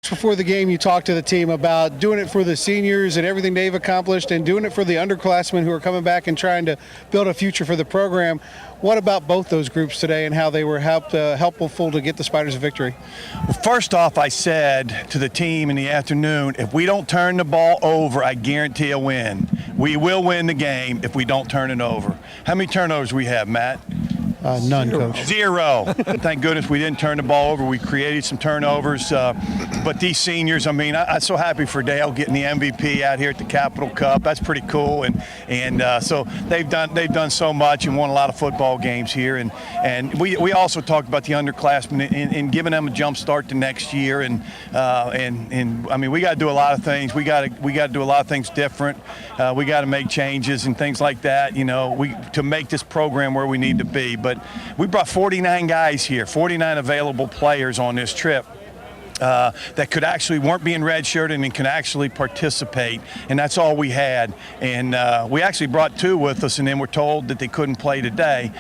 Before the game, you talked to the team about doing it for the seniors and everything they've accomplished and doing it for the underclassmen who are coming back and trying to build a future for the program. What about both those groups today and how they were helpful to get the Spiders a victory? Well, first off, I said to the team in the afternoon, if we don't turn the ball over, I guarantee a win. We will win the game if we don't turn it over. How many turnovers we have, Matt? None, Coach. Zero. Thank goodness we didn't turn the ball over. We created some turnovers. But these seniors, I mean, I'm so happy for Dale getting the MVP out here at the Capital Cup. That's pretty cool. And so they've done so much and won a lot of football games here. And we also talked about the underclassmen and giving them a jump start to next year. And I mean, we got to do a lot of things. We got to do a lot of things different. We got to make changes and things like that, you know, to make this program where we need to be. But we brought 49 guys here, 49 available players on this trip that weren't being redshirted and could actually participate, and that's all we had. And we actually brought two with us, and then we're told that they couldn't play today,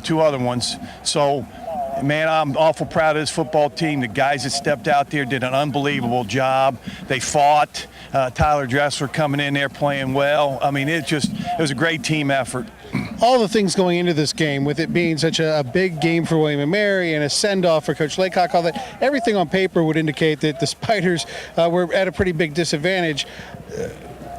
two other ones. So, man, I'm awful proud of this football team. The guys that stepped out there did an unbelievable job. They fought. Tyler Dressler coming in there playing well. I mean, it was a great team effort. All the things going into this game, with it being such a big game for William & Mary and a send-off for Coach Laycock, all that, everything on paper would indicate that the Spiders were at a pretty big disadvantage.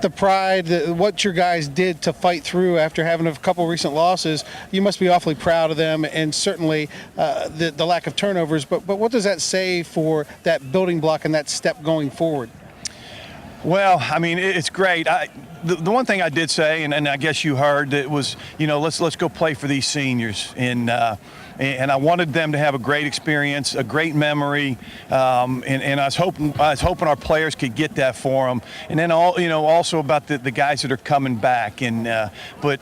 The pride, what your guys did to fight through after having a couple recent losses, you must be awfully proud of them, and certainly the lack of turnovers. But what does that say for that building block and that step going forward? Well, I mean, it's great. The one thing I did say, and I guess you heard, it was, you know, let's go play for these seniors. And I wanted them to have a great experience, a great memory, and I was hoping our players could get that for them. And then also about the guys that are coming back. And but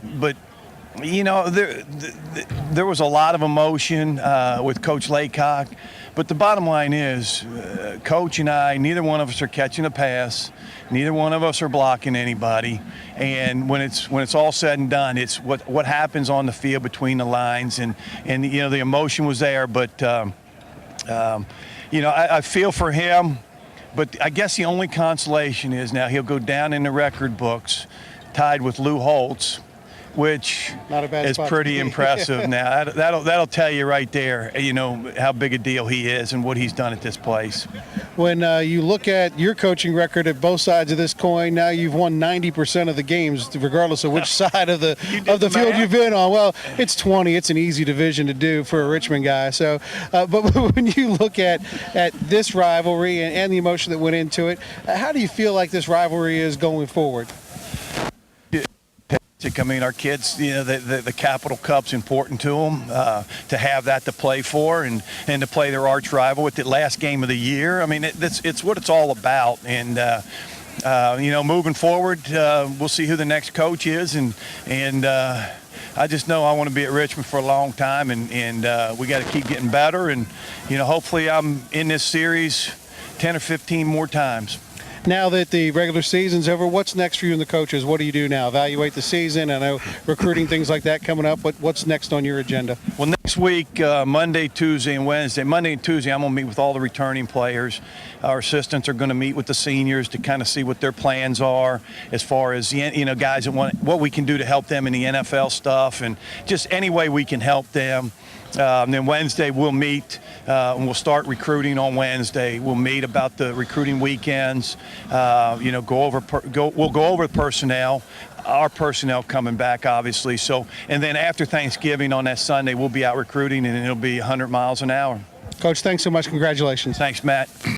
you know, there was a lot of emotion with Coach Laycock. But the bottom line is, Coach and I, neither one of us are catching a pass. Neither one of us are blocking anybody. And when it's all said and done, it's what happens on the field between the lines. And you know, the emotion was there. But, you know, I feel for him. But I guess the only consolation is now he'll go down in the record books tied with Lou Holtz, which is pretty impressive. Now that'll tell you right there, you know, how big a deal he is and what he's done at this place. When you look at your coaching record at both sides of this coin, now you've won 90% of the games, regardless of which side of the field you've been on. Well, it's 20. It's an easy division to do for a Richmond guy. So, but when you look at this rivalry and the emotion that went into it, how do you feel like this rivalry is going forward? I mean, our kids, you know, the Capital Cup's important to them, to have that to play for and to play their arch rival with the last game of the year. I mean, it's what it's all about. And, you know, moving forward, we'll see who the next coach is. And I just know I want to be at Richmond for a long time, and we got to keep getting better. And, you know, hopefully I'm in this series 10 or 15 more times. Now that the regular season's over, what's next for you and the coaches? What do you do now? Evaluate the season? I know recruiting, things like that coming up. What's next on your agenda? Well, next week, Monday, Tuesday, and Wednesday. Monday and Tuesday, I'm going to meet with all the returning players. Our assistants are going to meet with the seniors to kind of see what their plans are as far as, you know, guys that want what we can do to help them in the NFL stuff and just any way we can help them. And then Wednesday we'll meet and we'll start recruiting on Wednesday. We'll meet about the recruiting weekends. You know, we'll go over the personnel, our personnel coming back, obviously. So, and then after Thanksgiving on that Sunday, we'll be out recruiting, and it'll be 100 miles an hour. Coach, thanks so much. Congratulations. Thanks, Matt.